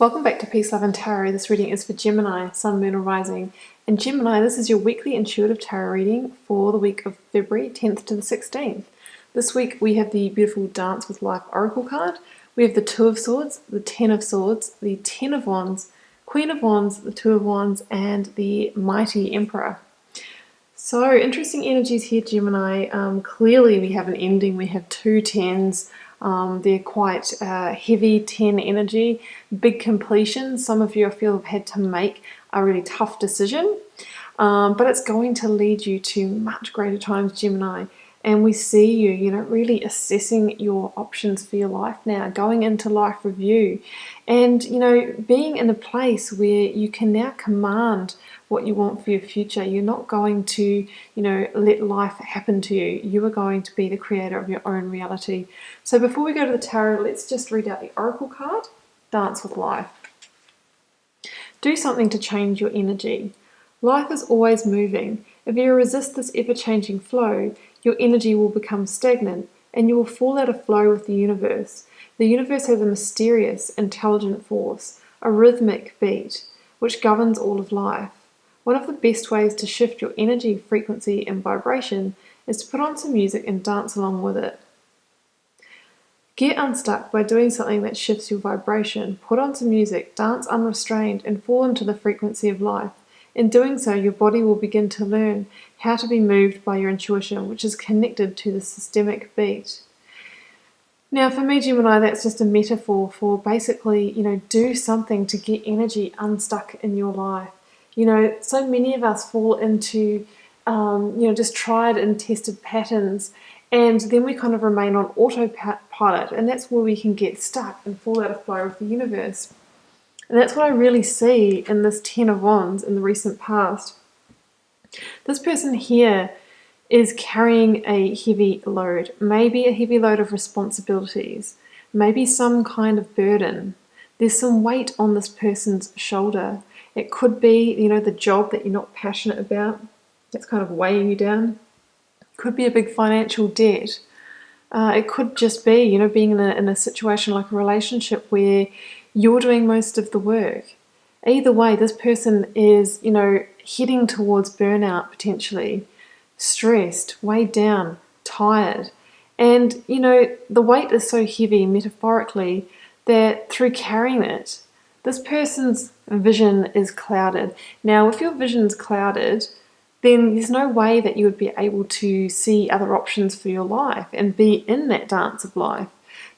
Welcome back to Peace, Love and Tarot. This reading is for Gemini, Sun, Moon or Rising. And Gemini, this is your weekly intuitive tarot reading for the week of February 10th to the 16th. This week we have the beautiful Dance with Life Oracle card. We have the Two of Swords, the Ten of Swords, the Ten of Wands, Queen of Wands, the Two of Wands, and the Mighty Emperor. So interesting energies here, Gemini. Clearly we have an ending. We have two tens. They're quite heavy 10 energy, big completion. Some of you I feel have had to make a really tough decision, but it's going to lead you to much greater times, Gemini. And we see you, really assessing your options for your life now, going into life review, and, being in a place where you can now command what you want for your future. You're not going to, let life happen to you. You are going to be the creator of your own reality. So before we go to the tarot, let's just read out the Oracle card, Dance with Life. Do something to change your energy. Life is always moving. If you resist this ever-changing flow, your energy will become stagnant and you will fall out of flow with the universe. The universe has a mysterious, intelligent force, a rhythmic beat, which governs all of life. One of the best ways to shift your energy, frequency, and vibration is to put on some music and dance along with it. Get unstuck by doing something that shifts your vibration. Put on some music, dance unrestrained, and fall into the frequency of life. In doing so, your body will begin to learn how to be moved by your intuition, which is connected to the systemic beat. Now, for me, Gemini, that's just a metaphor for basically, do something to get energy unstuck in your life. So many of us fall into, just tried and tested patterns, and then we kind of remain on autopilot, and that's where we can get stuck and fall out of flow with the universe. And that's what I really see in this Ten of Wands in the recent past. This person here is carrying a heavy load, maybe a heavy load of responsibilities, maybe some kind of burden. There's some weight on this person's shoulder. It could be, the job that you're not passionate about, that's kind of weighing you down. It could be a big financial debt. It could just be, being in a situation like a relationship where you're doing most of the work. Either way, this person is, heading towards burnout potentially, stressed, weighed down, tired. And, the weight is so heavy metaphorically that through carrying it, this person's vision is clouded. Now, if your vision's clouded, then there's no way that you would be able to see other options for your life and be in that dance of life.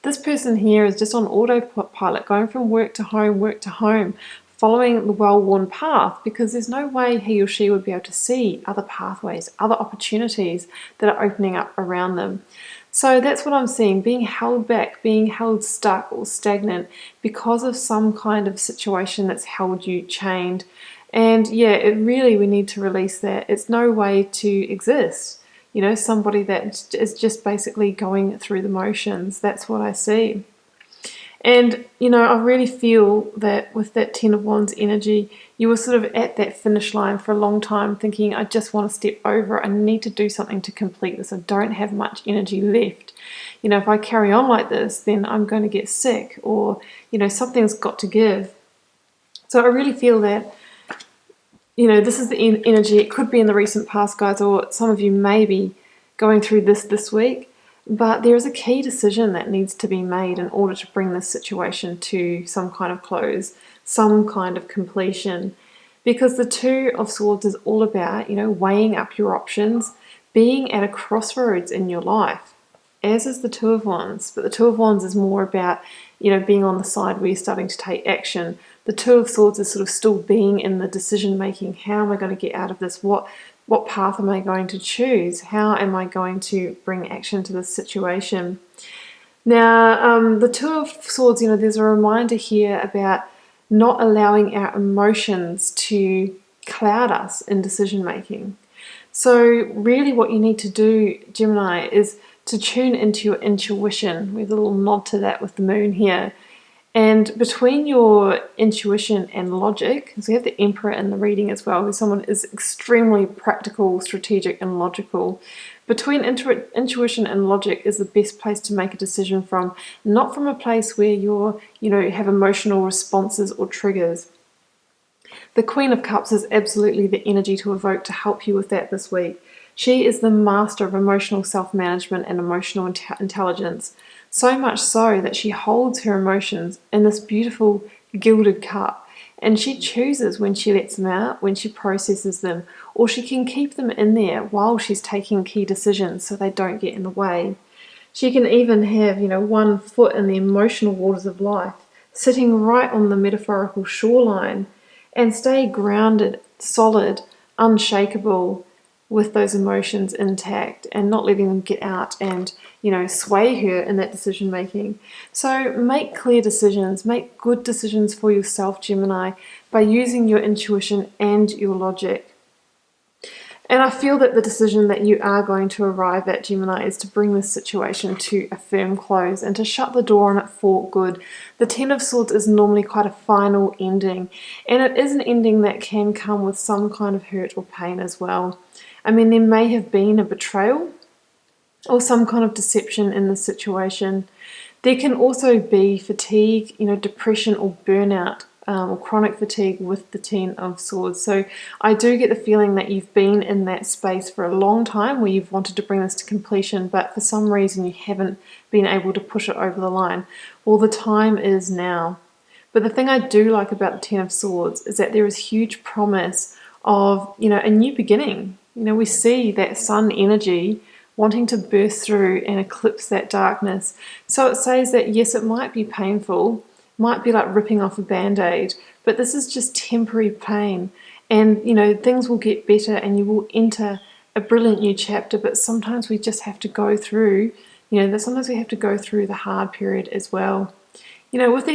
This person here is just on autopilot, going from work to home, following the well-worn path, because there's no way he or she would be able to see other pathways, other opportunities that are opening up around them. So that's what I'm seeing, being held back, being held stuck or stagnant because of some kind of situation that's held you chained. And yeah, we need to release that. It's no way to exist. Somebody that is just basically going through the motions. That's what I see. And, I really feel that with that Ten of Wands energy, you were sort of at that finish line for a long time thinking, I just want to step over. I need to do something to complete this. I don't have much energy left. If I carry on like this, then I'm going to get sick or, something's got to give. So I really feel that, this is the energy. It could be in the recent past, guys, or some of you may be going through this week. But there is a key decision that needs to be made in order to bring this situation to some kind of close, some kind of completion. Because the Two of Swords is all about, weighing up your options, being at a crossroads in your life, as is the Two of Wands. But the Two of Wands is more about, being on the side where you're starting to take action. The Two of Swords is sort of still being in the decision making. How am I going to get out of this? What path am I going to choose? How am I going to bring action to this situation? Now, the Two of Swords, there's a reminder here about not allowing our emotions to cloud us in decision making. So really what you need to do, Gemini, is to tune into your intuition. We have a little nod to that with the moon here. And between your intuition and logic, because we have the Emperor in the reading as well, who someone is extremely practical, strategic, and logical. Between intuition and logic is the best place to make a decision from, not from a place where have emotional responses or triggers. The Queen of Cups is absolutely the energy to evoke to help you with that this week. She is the master of emotional self-management and emotional intelligence, so much so that she holds her emotions in this beautiful gilded cup, and she chooses when she lets them out, when she processes them, or she can keep them in there while she's taking key decisions so they don't get in the way. She can even have, one foot in the emotional waters of life, sitting right on the metaphorical shoreline, and stay grounded, solid, unshakable, with those emotions intact and not letting them get out and, sway her in that decision making. So make clear decisions, make good decisions for yourself, Gemini, by using your intuition and your logic. And I feel that the decision that you are going to arrive at, Gemini, is to bring this situation to a firm close and to shut the door on it for good. The Ten of Swords is normally quite a final ending, and it is an ending that can come with some kind of hurt or pain as well. I mean, there may have been a betrayal or some kind of deception in this situation. There can also be fatigue, depression or burnout, or chronic fatigue with the Ten of Swords. So I do get the feeling that you've been in that space for a long time where you've wanted to bring this to completion, but for some reason you haven't been able to push it over the line. Well, the time is now. But the thing I do like about the Ten of Swords is that there is huge promise of, a new beginning. We see that sun energy wanting to burst through and eclipse that darkness. So it says that yes, it might be painful, might be like ripping off a band-aid, but this is just temporary pain, and things will get better and you will enter a brilliant new chapter. But sometimes we just have to go through, sometimes we have to go through the hard period as well. With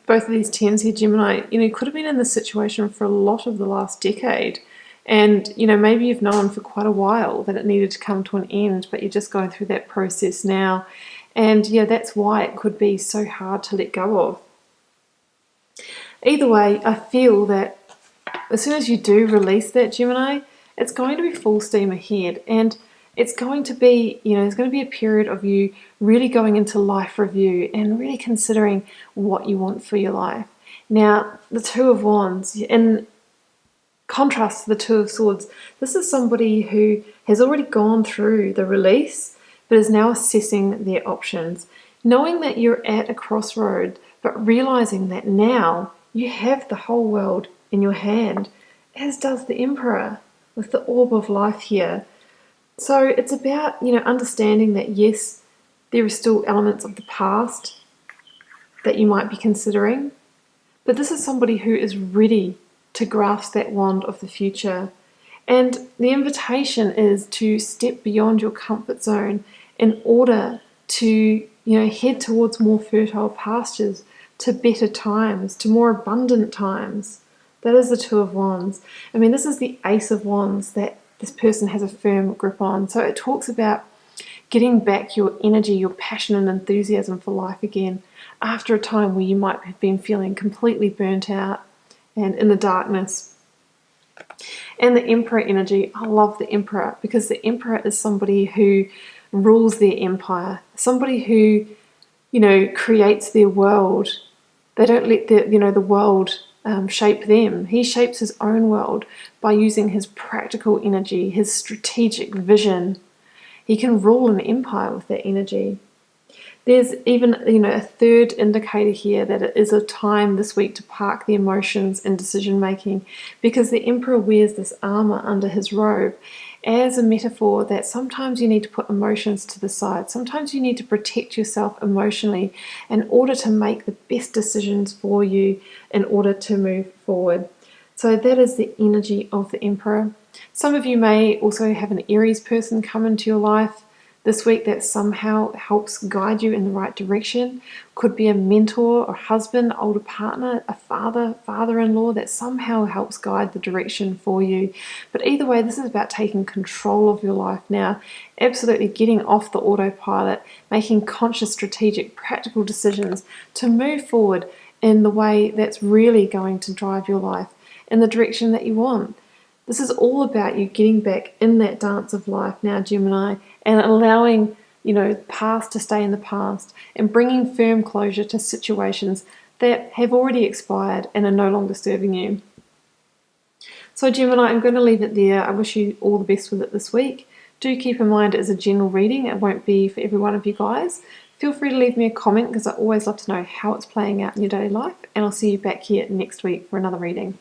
both of these tens here, Gemini, you could have been in this situation for a lot of the last decade. And, maybe you've known for quite a while that it needed to come to an end, but you're just going through that process now. And that's why it could be so hard to let go of. Either way, I feel that as soon as you do release that, Gemini, it's going to be full steam ahead. And it's going to be, there's going to be a period of you really going into life review and really considering what you want for your life. Now, the Two of Wands, in contrast to the Two of Swords, this is somebody who has already gone through the release but is now assessing their options, knowing that you're at a crossroad, but realizing that now you have the whole world in your hand, as does the Emperor with the orb of life here. So it's about, understanding that yes, there are still elements of the past that you might be considering, but this is somebody who is ready to grasp that wand of the future. And the invitation is to step beyond your comfort zone in order to, head towards more fertile pastures, to better times, to more abundant times. That is the Two of Wands. I mean, this is the Ace of Wands that this person has a firm grip on. So it talks about getting back your energy, your passion and enthusiasm for life again after a time where you might have been feeling completely burnt out and in the darkness. And the Emperor energy, I love the Emperor, because the Emperor is somebody who rules their empire, somebody who, creates their world. They don't let the world shape them. He shapes his own world by using his practical energy, his strategic vision. He can rule an empire with that energy. There's even, a third indicator here that it is a time this week to park the emotions in decision making, because the Emperor wears this armor under his robe as a metaphor that sometimes you need to put emotions to the side. Sometimes you need to protect yourself emotionally in order to make the best decisions for you in order to move forward. So that is the energy of the Emperor. Some of you may also have an Aries person come into your life this week that somehow helps guide you in the right direction. Could be a mentor or husband, older partner, a father-in-law that somehow helps guide the direction for you. But either way, this is about taking control of your life now, absolutely getting off the autopilot, making conscious, strategic, practical decisions to move forward in the way that's really going to drive your life in the direction that you want. This is all about you getting back in that dance of life now, Gemini, and allowing, the past to stay in the past and bringing firm closure to situations that have already expired and are no longer serving you. So Gemini, I'm going to leave it there. I wish you all the best with it this week. Do keep in mind it is a general reading. It won't be for every one of you guys. Feel free to leave me a comment because I always love to know how it's playing out in your daily life, and I'll see you back here next week for another reading.